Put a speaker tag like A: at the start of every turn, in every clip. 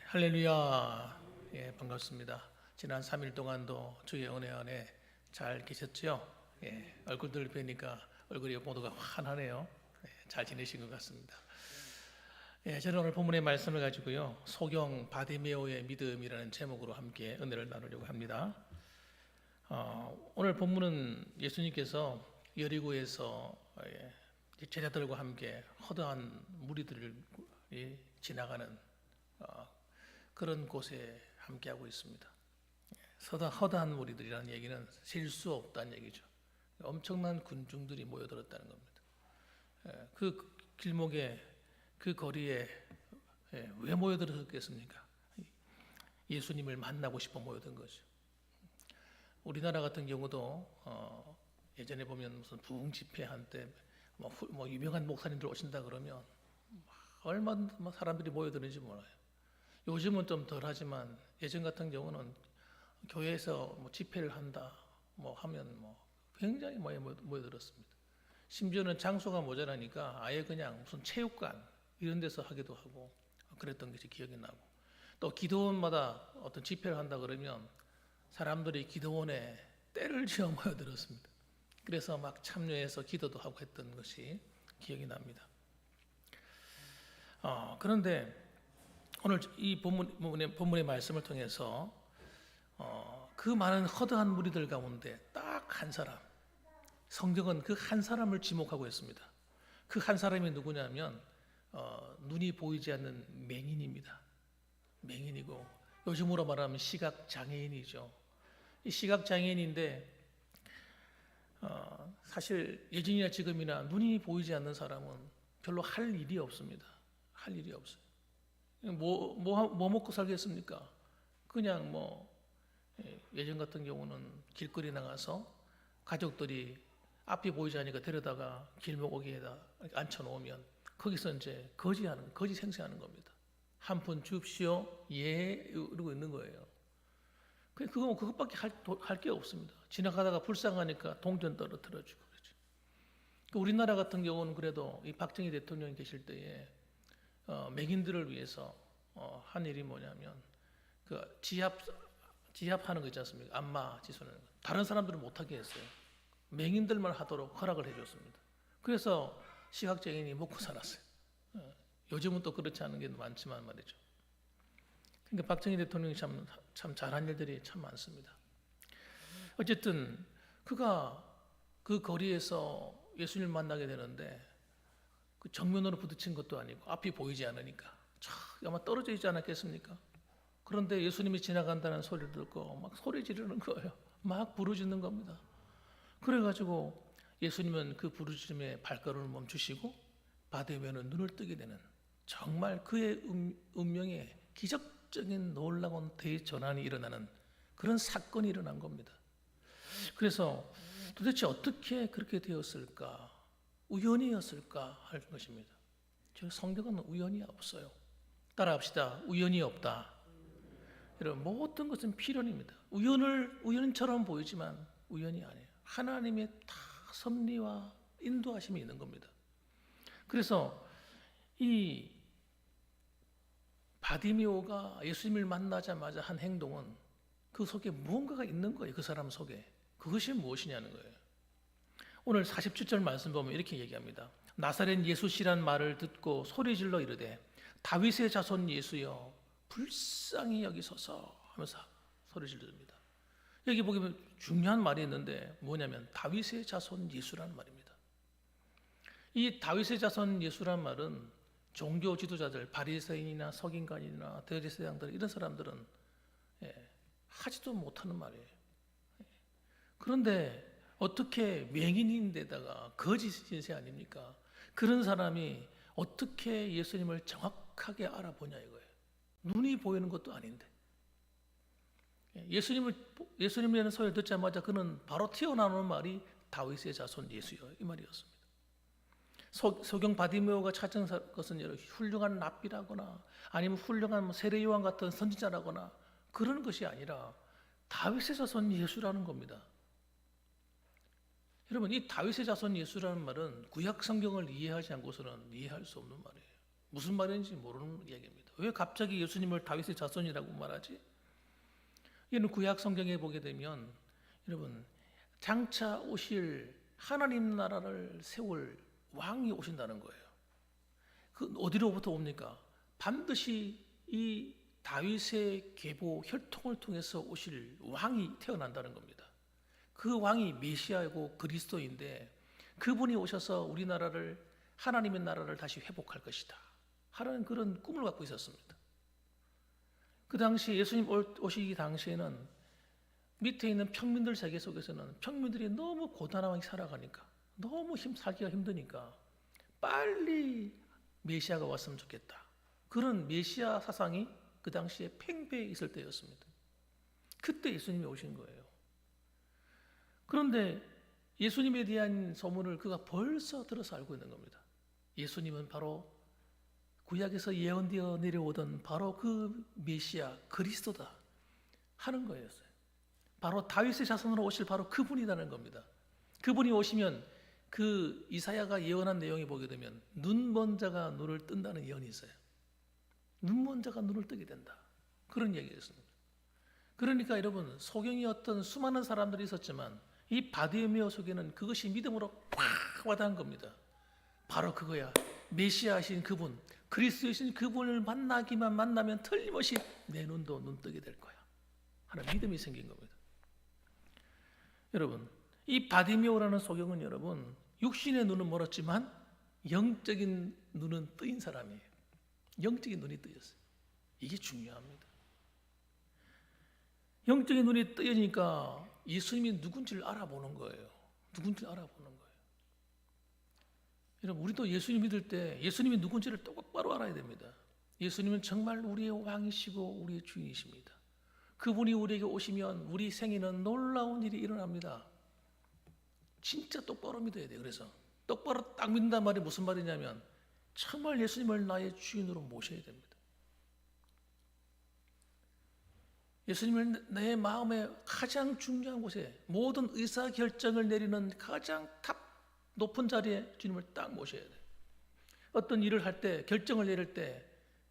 A: 할렐루야. 예, 반갑습니다. 지난 3일 동안도 주의 은혜 안에 잘 계셨죠? 예, 얼굴들 뵈니까 얼굴이 모두가 환하네요. 예, 잘 지내신 것 같습니다. 예, 저는 오늘 본문의 말씀을 가지고요, 소경 바디메오의 믿음이라는 제목으로 함께 은혜를 나누려고 합니다. 오늘 본문은 예수님께서 여리고에서 제자들과 함께 허다한 무리들이 지나가는 그런 곳에 함께하고 있습니다. 허다한 무리들이라는 얘기는 셀 수 없다는 얘기죠. 엄청난 군중들이 모여들었다는 겁니다. 그 길목에, 그 거리에 왜 모여들었겠습니까? 예수님을 만나고 싶어 모여든 거죠. 우리나라 같은 경우도 예전에 보면 무슨 부흥 집회 한때 뭐 유명한 목사님들 오신다 그러면 얼마나 사람들이 모여드는지 몰라요. 요즘은 좀 덜하지만 예전 같은 경우는 교회에서 뭐 집회를 한다 뭐 하면 굉장히 많이 모여들었습니다. 심지어는 장소가 모자라니까 아예 그냥 무슨 체육관 이런 데서 하기도 하고 그랬던 것이 기억이 나고, 또 기도원마다 어떤 집회를 한다 그러면 사람들이 기도원에 때를 지어 모여들었습니다. 그래서 막 참여해서 기도도 하고 했던 것이 기억이 납니다. 그런데 오늘 이 본문의 말씀을 통해서 그 많은 허다한 무리들 가운데 딱 한 사람, 성경은 그 한 사람을 지목하고 있습니다. 그 한 사람이 누구냐면 눈이 보이지 않는 맹인입니다. 맹인이고 요즘으로 말하면 시각장애인이죠. 이 시각장애인인데 사실 예전이나 지금이나 눈이 보이지 않는 사람은 별로 할 일이 없습니다. 할 일이 없어요. 뭐 먹고 살겠습니까? 그냥 예전 같은 경우는 길거리 나가서 가족들이 앞이 보이지 않으니까 데려다가 길목에다 앉혀놓으면 거기서 이제 거지 생생하는 겁니다. 한 푼 줍시오, 예, 이러고 있는 거예요. 그것밖에 할 게 없습니다. 지나가다가 불쌍하니까 동전 떨어뜨려주고 그러죠. 우리나라 같은 경우는 그래도 이 박정희 대통령이 계실 때에 맹인들을 위해서 한 일이 뭐냐면 그 지압하는 거 있지 않습니까? 안마 지수는 다른 사람들은 못하게 했어요. 맹인들만 하도록 허락을 해줬습니다. 그래서 시각장애인이 먹고 살았어요. 요즘은 또 그렇지 않은 게 많지만 말이죠. 그러니까 박정희 대통령이 참 잘한 일들이 참 많습니다. 어쨌든 그가 그 거리에서 예수님을 만나게 되는데 그 정면으로 부딪힌 것도 아니고 앞이 보이지 않으니까 아마 떨어져 있지 않았겠습니까? 그런데 예수님이 지나간다는 소리를 듣고 막 소리 지르는 거예요. 막 부르짖는 겁니다. 그래가지고 예수님은 그 부르짖음에 발걸음을 멈추시고 바디메오는 눈을 뜨게 되는, 정말 그의 운명에 기적적인 놀라운 대전환이 일어나는 그런 사건이 일어난 겁니다. 그래서 도대체 어떻게 그렇게 되었을까? 우연이었을까 할 것입니다. 저 성경은 우연이 없어요. 따라합시다. 우연이 없다. 여러분, 모든 것은 필연입니다. 우연처럼 보이지만 우연이 아니에요. 하나님의 다 섭리와 인도하심이 있는 겁니다. 그래서 이 바디메오가 예수님을 만나자마자 한 행동은 그 속에 무언가가 있는 거예요. 그 사람 속에. 그것이 무엇이냐는 거예요. 오늘 47절 말씀 보면 이렇게 얘기합니다. 나사렛 예수시란 말을 듣고 소리질러 이르되 다윗의 자손 예수여 불쌍히 여기소서 하면서 소리 지릅니다. 여기 보면 중요한 말이 있는데 뭐냐면 다윗의 자손 예수라는 말입니다. 이 다윗의 자손 예수란 말은 종교 지도자들, 바리새인이나 서기관이나 대제사장들 이런 사람들은 하지도 못하는 말이에요. 그런데 어떻게 맹인인데다가 거짓 신세 아닙니까? 그런 사람이 어떻게 예수님을 정확하게 알아보냐 이거예요. 눈이 보이는 것도 아닌데. 예수님이라는 소리를 듣자마자 그는 바로 튀어나오는 말이 다윗의 자손 예수여 이 말이었습니다. 소경 바디메오가 찾은 것은 훌륭한 랍비라거나 아니면 훌륭한 세례 요한 같은 선지자라거나 그런 것이 아니라 다윗의 자손 예수라는 겁니다. 여러분, 이 다윗의 자손 예수라는 말은 구약 성경을 이해하지 않고서는 이해할 수 없는 말이에요. 무슨 말인지 모르는 이야기입니다. 왜 갑자기 예수님을 다윗의 자손이라고 말하지? 이는 구약 성경에 보게 되면 여러분 장차 오실 하나님 나라를 세울 왕이 오신다는 거예요. 그 어디로부터 옵니까? 반드시 이 다윗의 계보 혈통을 통해서 오실 왕이 태어난다는 겁니다. 그 왕이 메시아이고 그리스도인데 그분이 오셔서 우리나라를 하나님의 나라를 다시 회복할 것이다 하는 그런 꿈을 갖고 있었습니다. 그 당시 예수님 오시기 당시에는 밑에 있는 평민들 세계 속에서는 평민들이 너무 고단하게 살아가니까 너무 살기가 힘드니까 빨리 메시아가 왔으면 좋겠다. 그런 메시아 사상이 그 당시에 팽배해 있을 때였습니다. 그때 예수님이 오신 거예요. 그런데 예수님에 대한 소문을 그가 벌써 들어서 알고 있는 겁니다. 예수님은 바로 구약에서 예언되어 내려오던 바로 그 메시아 그리스도다 하는 거였어요. 바로 다윗의 자손으로 오실 바로 그분이라는 겁니다. 그분이 오시면 그 이사야가 예언한 내용에 보게 되면 눈먼 자가 눈을 뜬다는 예언이 있어요. 눈먼 자가 눈을 뜨게 된다. 그런 얘기였습니다. 그러니까 여러분 소경이 어떤 수많은 사람들이 있었지만 이 바디메오 속에는 그것이 믿음으로 팍 와닿은 겁니다. 바로 그거야. 메시아이신 그분, 그리스도이신 그분을 만나면 틀림없이 내 눈도 눈 뜨게 될 거야 하는 믿음이 생긴 겁니다. 여러분 이 바디메오라는 소경은 여러분 육신의 눈은 멀었지만 영적인 눈은 뜨인 사람이에요. 영적인 눈이 뜨였어요. 이게 중요합니다. 영적인 눈이 뜨이니까 예수님이 누군지를 알아보는 거예요. 누군지를 알아보는 거예요. 여러분 우리도 예수님 믿을 때 예수님이 누군지를 똑바로 알아야 됩니다. 예수님은 정말 우리의 왕이시고 우리의 주인이십니다. 그분이 우리에게 오시면 우리 생에는 놀라운 일이 일어납니다. 진짜 똑바로 믿어야 돼요. 그래서 똑바로 딱 믿는단 말이 무슨 말이냐면 정말 예수님을 나의 주인으로 모셔야 됩니다. 예수님을 내 마음의 가장 중요한 곳에 모든 의사결정을 내리는 가장 탑 높은 자리에 주님을 딱 모셔야 돼요. 어떤 일을 할 때 결정을 내릴 때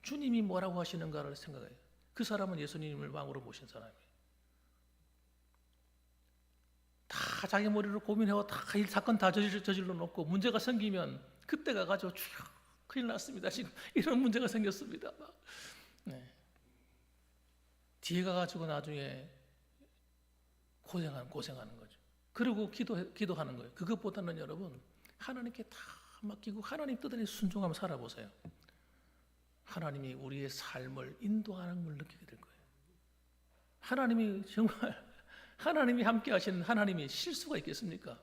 A: 주님이 뭐라고 하시는가를 생각해요. 그 사람은 예수님을 왕으로 모신 사람이에요. 다 자기 머리로 고민하고 다 일 사건 다 저질러 놓고 문제가 생기면 그때 가가지고 주여 큰일 났습니다. 지금 이런 문제가 생겼습니다. 네. 뒤에 가가지고 나중에 고생하는 거죠. 그리고 기도하는 거예요. 그것보다는 여러분 하나님께 다 맡기고 하나님 뜻에 순종하며 살아보세요. 하나님이 우리의 삶을 인도하는 걸 느끼게 될 거예요. 하나님이 정말 하나님이 함께 하시는 하나님이 실수가 있겠습니까?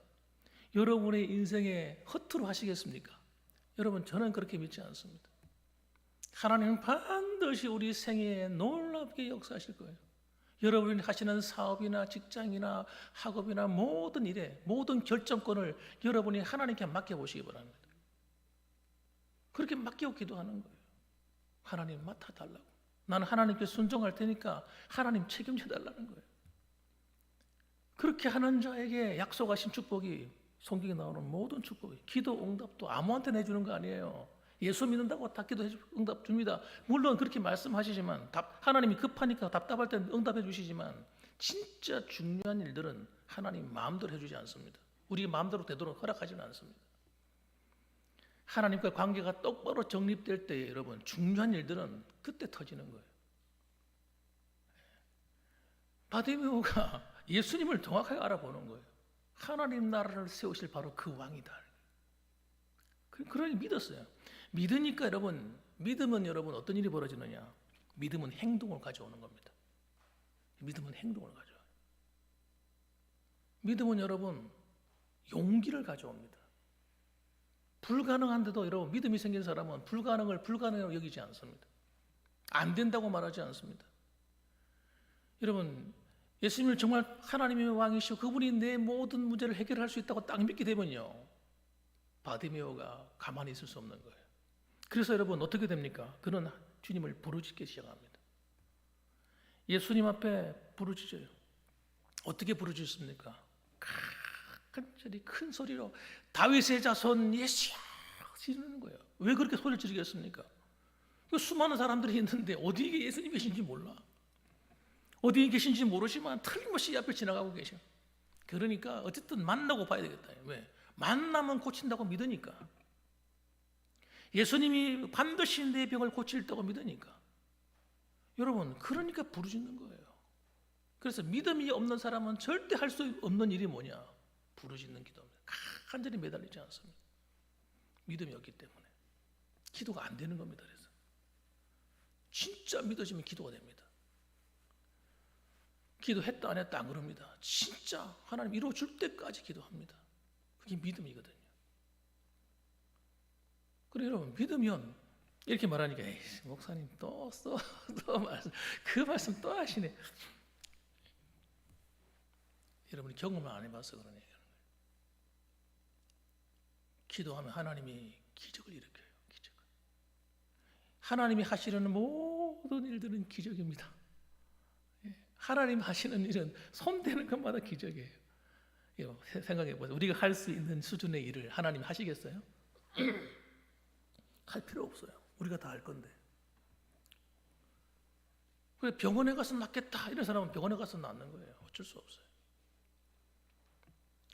A: 여러분의 인생에 허투루 하시겠습니까? 여러분 저는 그렇게 믿지 않습니다. 하나님은 반드시 우리 생애에 놀랍게 역사하실 거예요. 여러분이 하시는 사업이나 직장이나 학업이나 모든 일에 모든 결정권을 여러분이 하나님께 맡겨보시기 바랍니다. 그렇게 맡기고 기도하는 거예요. 하나님 맡아달라고. 나는 하나님께 순종할 테니까 하나님 책임져 달라는 거예요. 그렇게 하는 자에게 약속하신 축복이 성경에 나오는 모든 축복이 기도 응답도 아무한테나 해주는 거 아니에요. 예수 믿는다고 다 기도 응답 줍니다. 물론 그렇게 말씀하시지만 하나님이 급하니까 답답할 때 응답해 주시지만 진짜 중요한 일들은 하나님 마음대로 해주지 않습니다. 우리 마음대로 되도록 허락하지는 않습니다. 하나님과 관계가 똑바로 정립될 때 여러분 중요한 일들은 그때 터지는 거예요. 바디메오가 예수님을 정확하게 알아보는 거예요. 하나님 나라를 세우실 바로 그 왕이다. 그러니 믿었어요. 믿으니까 여러분, 믿으면 여러분 어떤 일이 벌어지느냐? 믿음은 행동을 가져오는 겁니다. 믿음은 행동을 가져와요. 믿음은 여러분 용기를 가져옵니다. 불가능한데도 여러분 믿음이 생긴 사람은 불가능을 불가능하다고 여기지 않습니다. 안 된다고 말하지 않습니다. 여러분 예수님을 정말 하나님의 왕이시고 그분이 내 모든 문제를 해결할 수 있다고 딱 믿게 되면요 바디메오가 가만히 있을 수 없는 거예요. 그래서 여러분 어떻게 됩니까? 그는 주님을 부르짖기 시작합니다. 예수님 앞에 부르짖어요. 어떻게 부르짖습니까? 간절히 큰 소리로 다윗의 자손 예수야 지르는 거예요. 왜 그렇게 소리를 지르겠습니까? 그 수많은 사람들이 있는데 어디에 예수님이 계신지 몰라. 어디에 계신지 모르지만 틀림없이 앞에 지나가고 계셔. 그러니까 어쨌든 만나고 봐야 되겠다. 왜? 만나면 고친다고 믿으니까. 예수님이 반드시 내 병을 고칠다고 믿으니까. 여러분, 그러니까 부르짖는 거예요. 그래서 믿음이 없는 사람은 절대 할 수 없는 일이 뭐냐? 부르짖는 기도입니다. 간절히 매달리지 않습니다. 믿음이 없기 때문에 기도가 안 되는 겁니다. 그래서 진짜 믿어지면 기도가 됩니다. 기도했다 안 했다 안 그럽니다. 진짜 하나님 이루어줄 때까지 기도합니다. 그게 믿음이거든요. 그래 여러분, 믿으면 이렇게 말하니까 에이, 목사님 또 말씀, 그 말씀 또 하시네. 여러분이 경험을 안 해봐서 그런 얘기하는 거예요. 기도하면 하나님이 기적을 일으켜요. 기적을. 하나님이 하시는 모든 일들은 기적입니다. 하나님 하시는 일은 손대는 것마다 기적이에요. 생각해 보세요. 우리가 할 수 있는 수준의 일을 하나님이 하시겠어요? 할 필요 없어요. 우리가 다 할 건데. 그래 병원에 가서 낫겠다 이런 사람은 병원에 가서 낫는 거예요. 어쩔 수 없어요.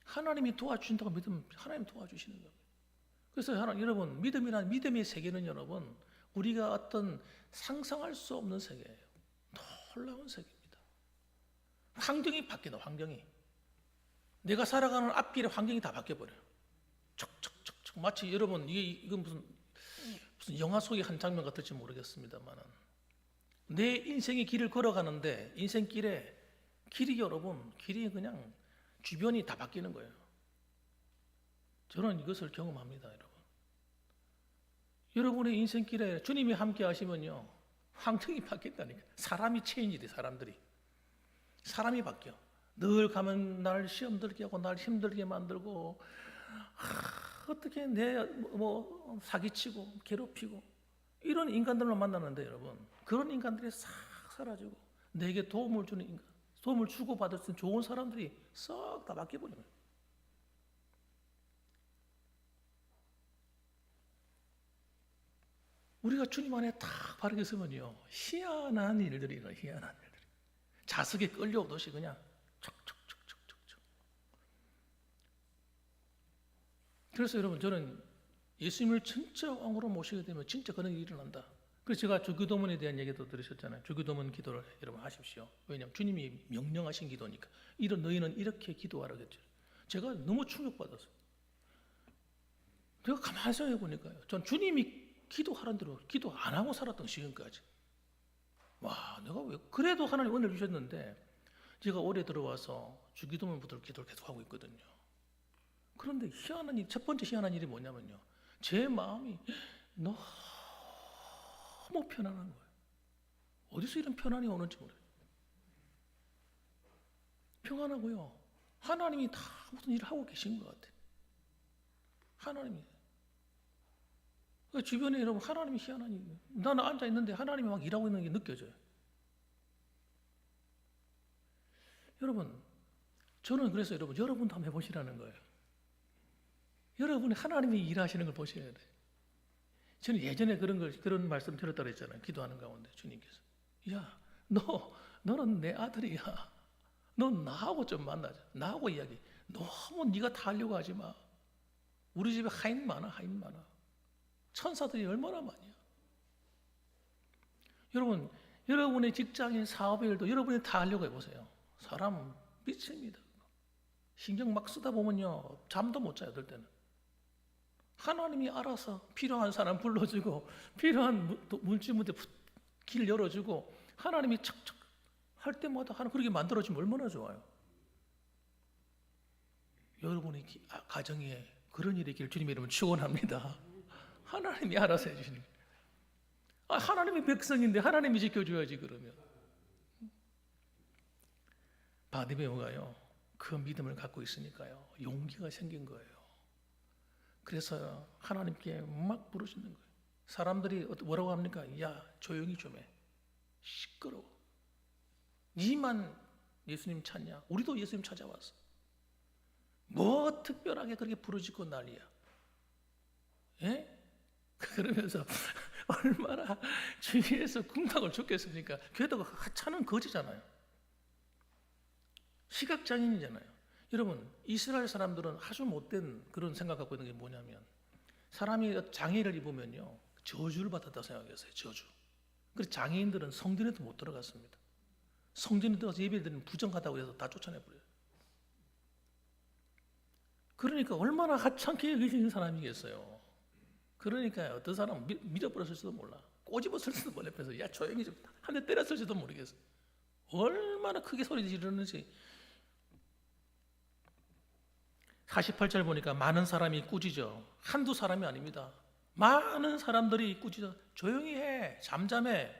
A: 하나님이 도와주신다고 믿으면 하나님 도와주시는 겁니다. 그래서 여러분, 믿음의 세계는 여러분, 우리가 어떤 상상할 수 없는 세계예요. 놀라운 세계입니다. 환경이 바뀌어. 환경이 내가 살아가는 앞길에 환경이 다 바뀌어버려요. 척척척척. 마치 여러분, 이건 무슨 영화 속의 한 장면 같을지 모르겠습니다만, 내 인생의 길을 걸어가는데 인생길에 길이 그냥 주변이 다 바뀌는 거예요. 저는 이것을 경험합니다. 여러분의 인생길에 주님이 함께 하시면요, 환경이 바뀐다니까. 사람이 체인지돼. 사람이 바뀌어. 늘 가면 날 시험 들게 하고 날 힘들게 만들고, 어떻게 사기치고 괴롭히고 이런 인간들만 만나는데 여러분, 그런 인간들이 싹 사라지고 내게 도움을 주는 인간, 도움을 주고 받을 수 있는 좋은 사람들이 싹 다 바뀌어버리는 거예요. 우리가 주님 안에 딱 바르게 서면요, 희한한 일들이 일어나요. 희한한 일들이. 자석에 끌려오듯이 그냥 척척척척척척. 그래서 여러분, 저는 예수님을 진짜 왕으로 모시게 되면 진짜 그런 일이 일어난다. 그래서 제가 주기도문에 대한 얘기도 들으셨잖아요. 주기도문 기도를 여러분 하십시오. 왜냐하면 주님이 명령하신 기도니까. 너희는 이렇게 기도하라겠죠. 제가 너무 충격받았어요. 제가 가만히 생각해 보니까요, 전 주님이 기도하라는 대로 기도 안 하고 살았던 지금까지. 와, 내가 왜 그래도 하나님 은혜를 주셨는데, 제가 올해 들어와서 주기도문부터 기도를 계속 하고 있거든요. 그런데 첫 번째 희한한 일이 뭐냐면요, 제 마음이 너무 편안한 거예요. 어디서 이런 편안이 오는지 모르겠어요. 평안하고요, 하나님이 다 무슨 일을 하고 계신 것 같아요. 하나님이. 주변에 여러분, 하나님이 희한한 일이에요. 나는 앉아 있는데 하나님이 막 일하고 있는 게 느껴져요. 여러분, 저는 그래서 여러분도 한번 해보시라는 거예요. 여러분이 하나님이 일하시는 걸 보셔야 돼요. 저는 예전에 그런 말씀 들었다고 했잖아요. 기도하는 가운데 주님께서, 야, 너는 내 아들이야. 넌 나하고 좀 만나자. 나하고 이야기. 너무 네가 다 하려고 하지 마. 우리 집에 하인 많아. 천사들이 얼마나 많냐. 여러분, 여러분의 직장인, 사업의 일도 여러분이 다 하려고 해보세요. 사람은 미칩니다. 신경 막 쓰다 보면요, 잠도 못 자요. 어떨 때는. 하나님이 알아서 필요한 사람 불러주고, 필요한 문제 길 열어주고, 하나님이 척척 할 때마다 그렇게 만들어주면 얼마나 좋아요. 여러분의 가정에 그런 일이 있기를 주님의 이름으로 축원합니다. 하나님이 알아서 해주시는 거예요. 하나님의 백성인데 하나님이 지켜줘야지. 그러면 바디메오가요, 그 믿음을 갖고 있으니까요, 용기가 생긴 거예요. 그래서 하나님께 막 부르시는 거예요. 사람들이 뭐라고 합니까? 야, 조용히 좀 해. 시끄러워. 니만 예수님 찾냐? 우리도 예수님 찾아왔어. 뭐 특별하게 그렇게 부르짖고 난리야. 예? 그러면서 얼마나 주위에서 궁탕을 죽겠습니까? 게다가 하찮은 거지잖아요. 시각장애인이잖아요. 여러분, 이스라엘 사람들은 아주 못된 그런 생각 갖고 있는 게 뭐냐면, 사람이 장애를 입으면요 저주를 받았다고 생각했어요. 저주. 그래서 장애인들은 성전에도 못 들어갔습니다. 성전에 들어가서 예배드리면 부정하다고 해서 다 쫓아내버려요. 그러니까 얼마나 하찮게 여기시는 사람이겠어요. 그러니까 어떤 사람은 밀어버렸을지도 몰라. 꼬집었을지도 몰라. 그래서 야 조용히 좀 한 대 때렸을지도 모르겠어요. 얼마나 크게 소리 지르는지. 48절 보니까 많은 사람이 꾸짖어. 한두 사람이 아닙니다. 많은 사람들이 꾸짖어. 조용히 해. 잠잠해.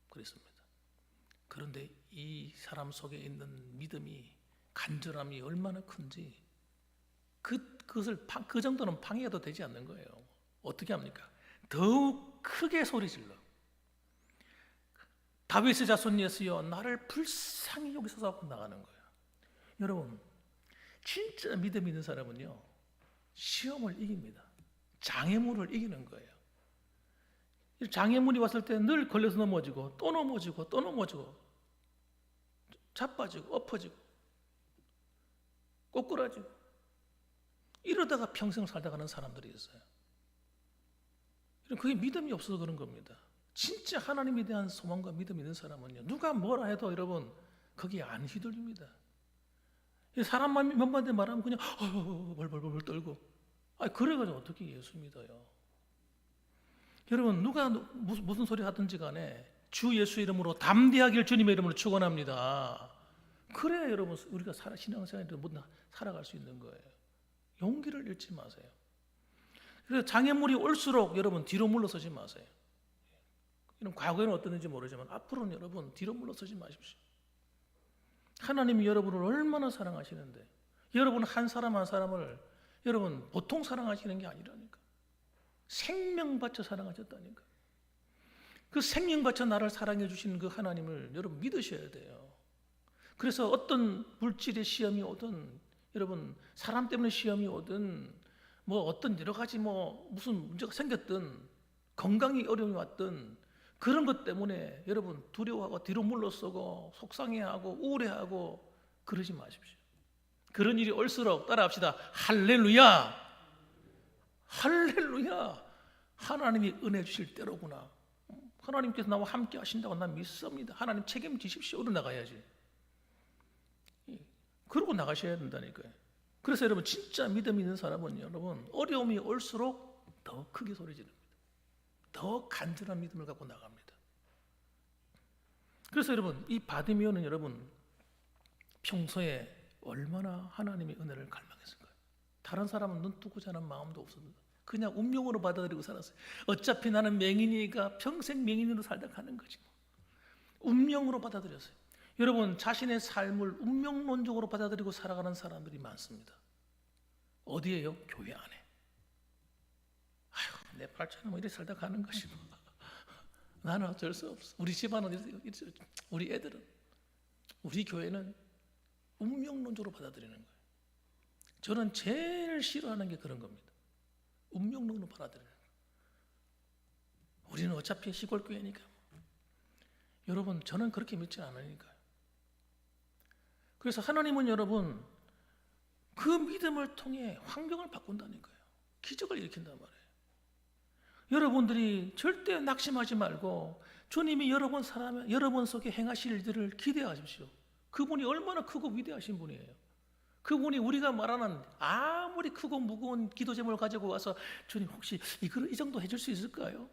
A: 그랬습니다. 그런데 이 사람 속에 있는 믿음이, 간절함이 얼마나 큰지 그것을 그 정도는 방해해도 되지 않는 거예요. 어떻게 합니까? 더욱 크게 소리 질러. 다윗의 자손 예수여 나를 불쌍히 여기소서 나가는 거예요. 여러분, 진짜 믿음 있는 사람은요 시험을 이깁니다. 장애물을 이기는 거예요. 장애물이 왔을 때 늘 걸려서 넘어지고 또 넘어지고 또 넘어지고 자빠지고 엎어지고 꼬꾸라지고 이러다가 평생 살다 가는 사람들이 있어요. 그게 믿음이 없어서 그런 겁니다. 진짜 하나님에 대한 소망과 믿음이 있는 사람은요 누가 뭐라 해도 여러분 거기에 안 휘둘립니다. 사람만 몇 마디 말하면 그냥 벌벌벌 떨고, 그래가지고 어떻게 예수 믿어요? 여러분, 누가 무슨 소리 하든지 간에 주 예수 이름으로 담대하길 주님의 이름으로 축원합니다. 그래야 여러분 우리가 신앙생활을 살아갈 수 있는 거예요. 용기를 잃지 마세요. 그래서 장애물이 올수록 여러분 뒤로 물러서지 마세요. 과거에는 어땠는지 모르지만 앞으로는 여러분 뒤로 물러서지 마십시오. 하나님이 여러분을 얼마나 사랑하시는데, 여러분 한 사람 한 사람을 여러분 보통 사랑하시는 게 아니라니까. 생명 바쳐 사랑하셨다니까. 그 생명 바쳐 나를 사랑해 주시는 그 하나님을 여러분 믿으셔야 돼요. 그래서 어떤 물질의 시험이 오든, 여러분 사람 때문에 시험이 오든, 뭐 어떤 여러 가지 무슨 문제가 생겼든, 건강이 어려움이 왔든, 그런 것 때문에 여러분 두려워하고 뒤로 물러서고 속상해하고 우울해하고 그러지 마십시오. 그런 일이 올수록 따라합시다. 할렐루야, 할렐루야. 하나님이 은혜 주실 때로구나. 하나님께서 나와 함께 하신다고 난 믿습니다. 하나님 책임지십시오로 나가야지. 그러고 나가셔야 된다니까요. 그래서 여러분 진짜 믿음 있는 사람은 여러분 어려움이 올수록 더 크게 소리 지릅니다. 더 간절한 믿음을 갖고 나갑니다. 그래서 여러분 이 바디메오는 여러분 평소에 얼마나 하나님의 은혜를 갈망했을까요? 다른 사람은 눈 뜨고 자는 마음도 없었는데 그냥 운명으로 받아들이고 살았어요. 어차피 나는 맹인이니까 평생 맹인으로 살다 가는 거지. 운명으로 받아들였어요. 여러분 자신의 삶을 운명론적으로 받아들이고 살아가는 사람들이 많습니다. 어디에요? 교회 안에. 내 팔자는 이렇게 살다 가는 것이 나는 어쩔 수 없어. 우리 집안은 이렇게, 우리 애들은, 우리 교회는 운명론적으로 받아들이는 거예요. 저는 제일 싫어하는 게 그런 겁니다. 운명론으로 받아들이는 거예요. 우리는 어차피 시골 교회니까. 여러분 저는 그렇게 믿지 않으니까요. 그래서 하나님은 여러분 그 믿음을 통해 환경을 바꾼다니까요. 기적을 일으킨단 말이에요. 여러분들이 절대 낙심하지 말고 주님이 여러분 속에 행하실 일들을 기대하십시오. 그분이 얼마나 크고 위대하신 분이에요. 그분이 우리가 말하는 아무리 크고 무거운 기도 제목을 가지고 와서 주님 혹시 이 정도 해줄 수 있을까요?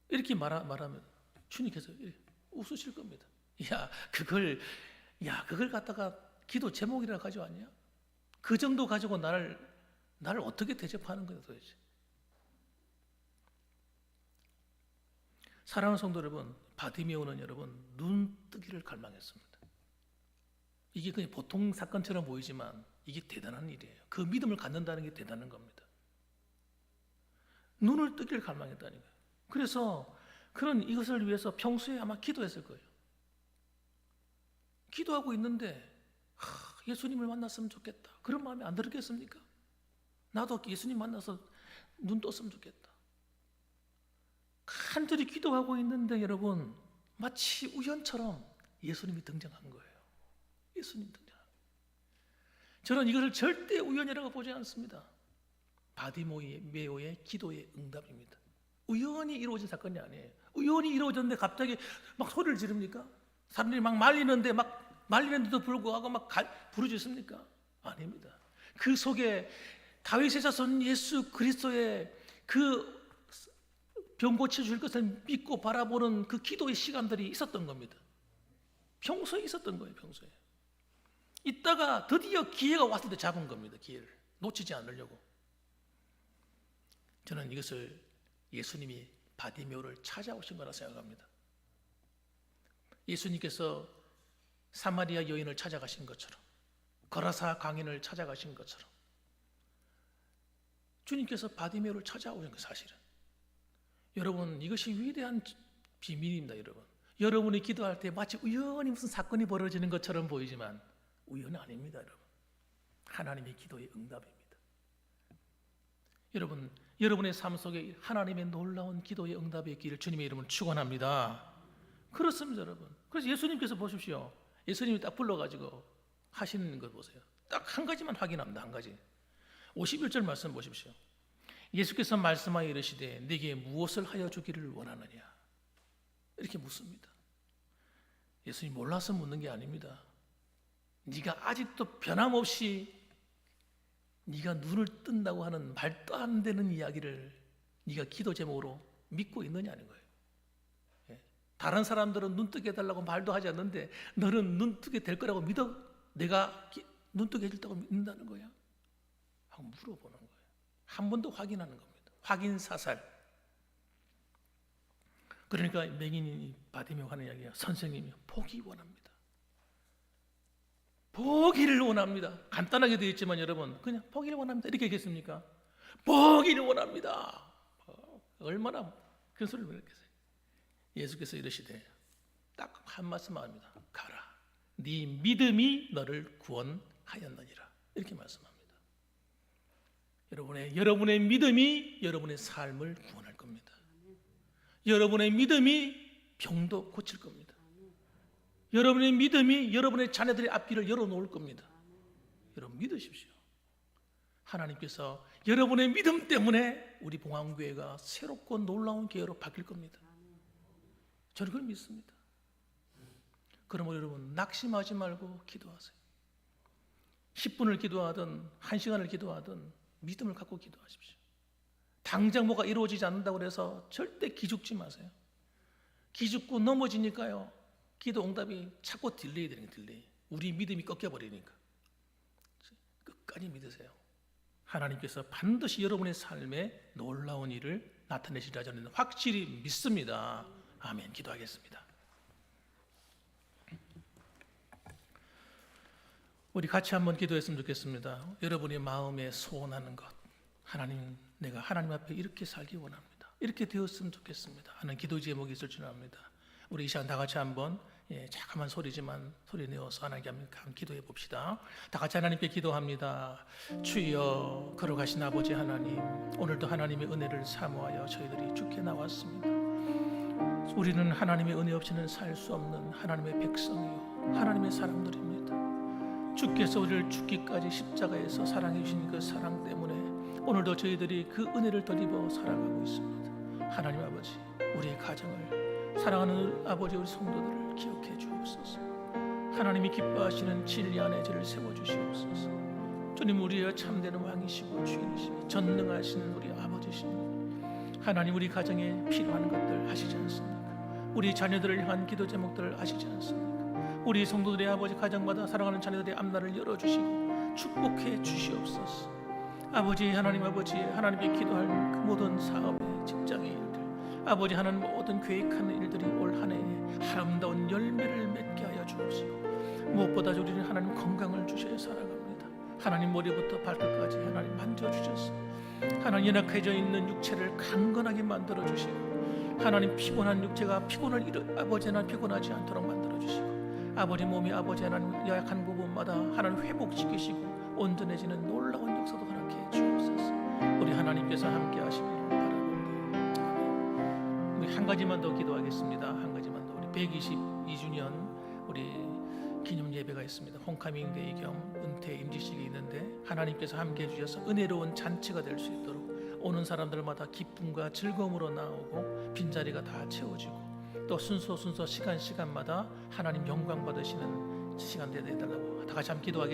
A: 이렇게 말하면 주님께서 웃으실 겁니다. 그걸 갖다가 기도 제목이라 가져왔냐? 그 정도 가지고 나를 어떻게 대접하는 거야 도대체? 사랑하는 성도 여러분, 바디메오는 여러분 눈 뜨기를 갈망했습니다. 이게 그냥 보통 사건처럼 보이지만 이게 대단한 일이에요. 그 믿음을 갖는다는 게 대단한 겁니다. 눈을 뜨기를 갈망했다니까요. 그래서 이것을 위해서 평소에 아마 기도했을 거예요. 기도하고 있는데 예수님을 만났으면 좋겠다. 그런 마음이 안 들었겠습니까? 나도 예수님 만나서 눈 떴으면 좋겠다. 간절히 기도하고 있는데 여러분 마치 우연처럼 예수님이 등장한 거예요. 예수님 등장. 저는 이것을 절대 우연이라고 보지 않습니다. 바디메오의 기도의 응답입니다. 우연히 이루어진 사건이 아니에요. 우연히 이루어졌는데 갑자기 막 소리를 지릅니까? 사람들이 막 말리는데도 불구하고 막 부르짖습니까? 아닙니다. 그 속에 다윗의 자손 예수 그리스도의 그 병 고쳐줄 것을 믿고 바라보는 그 기도의 시간들이 있었던 겁니다. 평소에 있었던 거예요. 평소에 있다가 드디어 기회가 왔을 때 잡은 겁니다. 기회를 놓치지 않으려고. 저는 이것을 예수님이 바디메오를 찾아오신 거라 생각합니다. 예수님께서 사마리아 여인을 찾아가신 것처럼, 거라사 광인을 찾아가신 것처럼 주님께서 바디메오를 찾아오신 거예요. 사실은 여러분, 이것이 위대한 비밀입니다. 여러분이 기도할 때 마치 우연히 무슨 사건이 벌어지는 것처럼 보이지만 우연은 아닙니다. 여러분, 하나님의 기도의 응답입니다. 여러분, 여러분의 삶 속에 하나님의 놀라운 기도의 응답이 있기를 주님의 이름으로 축원합니다. 그렇습니다. 여러분, 그래서 예수님께서 보십시오. 예수님이 딱 불러가지고 하시는 것 보세요. 딱 한 가지만 확인합니다. 한 가지. 51절 말씀 보십시오. 예수께서 말씀하여 이르시되 네게 무엇을 하여 주기를 원하느냐, 이렇게 묻습니다. 예수님 몰라서 묻는 게 아닙니다. 네가 아직도 변함없이 네가 눈을 뜬다고 하는 말도 안 되는 이야기를 네가 기도 제목으로 믿고 있느냐는 거예요. 다른 사람들은 눈 뜨게 해달라고 말도 하지 않는데 너는 눈 뜨게 될 거라고 믿어? 내가 눈 뜨게 해줄 다고 믿는다는 거야? 하고 물어보는 거예요. 한 번 더 확인하는 겁니다. 확인 사살. 그러니까 맹인이 바디메오 하는 이야기야. 선생님이 보기 원합니다. 보기를 원합니다. 간단하게 되어 있지만 여러분, 그냥 보기를 원합니다 이렇게 했겠습니까? 보기를 원합니다. 얼마나 큰 소리를 했겠어요. 예수께서 이르시되 딱 한 말씀 합니다. 가라, 네 믿음이 너를 구원하였느니라, 이렇게 말씀합니다. 여러분의 믿음이 여러분의 삶을 구원할 겁니다. 여러분의 믿음이 병도 고칠 겁니다. 여러분의 믿음이 여러분의 자녀들의 앞길을 열어놓을 겁니다. 여러분 믿으십시오. 하나님께서 여러분의 믿음 때문에 우리 봉황교회가 새롭고 놀라운 교회로 바뀔 겁니다. 저는 그걸 믿습니다. 그러므로 여러분 낙심하지 말고 기도하세요. 10분을 기도하든 1시간을 기도하든 믿음을 갖고 기도하십시오. 당장 뭐가 이루어지지 않는다고 해서 절대 기죽지 마세요. 기죽고 넘어지니까요, 기도 응답이 자꾸 딜레이 되는 거예요. 딜레이. 우리 믿음이 꺾여버리니까. 끝까지 믿으세요. 하나님께서 반드시 여러분의 삶에 놀라운 일을 나타내시리라 저는 확실히 믿습니다. 아멘. 기도하겠습니다. 우리 같이 한번 기도했으면 좋겠습니다. 여러분의 마음에 소원하는 것, 하나님, 내가 하나님 앞에 이렇게 살기 원합니다, 이렇게 되었으면 좋겠습니다 하는 기도 제목이 있을 줄 압니다. 우리 이 시간 다 같이 한번 자그마한 소리지만 소리 내어서 하나님께 한번 기도해 봅시다. 다 같이 하나님께 기도합니다. 주여, 걸어가신 아버지 하나님, 오늘도 하나님의 은혜를 사모하여 저희들이 주께 나왔습니다. 우리는 하나님의 은혜 없이는 살 수 없는 하나님의 백성이요 하나님의 사람들입니다. 주께서 우리를 죽기까지 십자가에서 사랑해 주신 그 사랑 때문에 오늘도 저희들이 그 은혜를 덧입어 살아가고 있습니다. 하나님 아버지, 우리의 가정을, 사랑하는 아버지 우리 성도들을 기억해 주옵소서. 하나님이 기뻐하시는 진리 안에 저를 세워주시옵소서. 주님, 우리의 참되는 왕이시고 주인이시고 전능하신 우리 아버지십니다. 하나님, 우리 가정에 필요한 것들 아시지 않습니까? 우리 자녀들을 향한 기도 제목들을 아시지 않습니까? 우리 성도들의 아버지 가정마다 사랑하는 자녀들의 앞날을 열어주시고 축복해 주시옵소서. 아버지, 하나님 아버지, 하나님께 기도할 그 모든 사업의 직장의 일들, 아버지 하나님 모든 계획하는 일들이 올 한 해에 아름다운 열매를 맺게 하여 주옵시고, 무엇보다 우리는 하나님 건강을 주셔야 살아갑니다. 하나님 머리부터 발끝까지 하나님 만져주셔서 하나님 연약해져 있는 육체를 강건하게 만들어주시고, 하나님 피곤한 육체가 아버지 하나님 피곤하지 않도록 만들어주시고, 아버지 몸이 아버지 하나님 약한 부분마다 하나님 회복시키시고 온전해지는 놀라운 역사도 허락해 주옵소서. 우리 하나님께서 함께 하시기를 바랍니다. 한 가지만 더 기도하겠습니다. 한 가지만 더. 우리 122주년 우리 기념 예배가 있습니다. 홈카밍 데이 겸 은퇴 임직식이 있는데 하나님께서 함께해 주셔서 은혜로운 잔치가 될 수 있도록 오는 사람들마다 기쁨과 즐거움으로 나오고 빈자리가 다 채워지고 또 순서 시간마다 하나님 영광 받으시는 시간 되달라고 다 같이 함께 기도하겠습니다.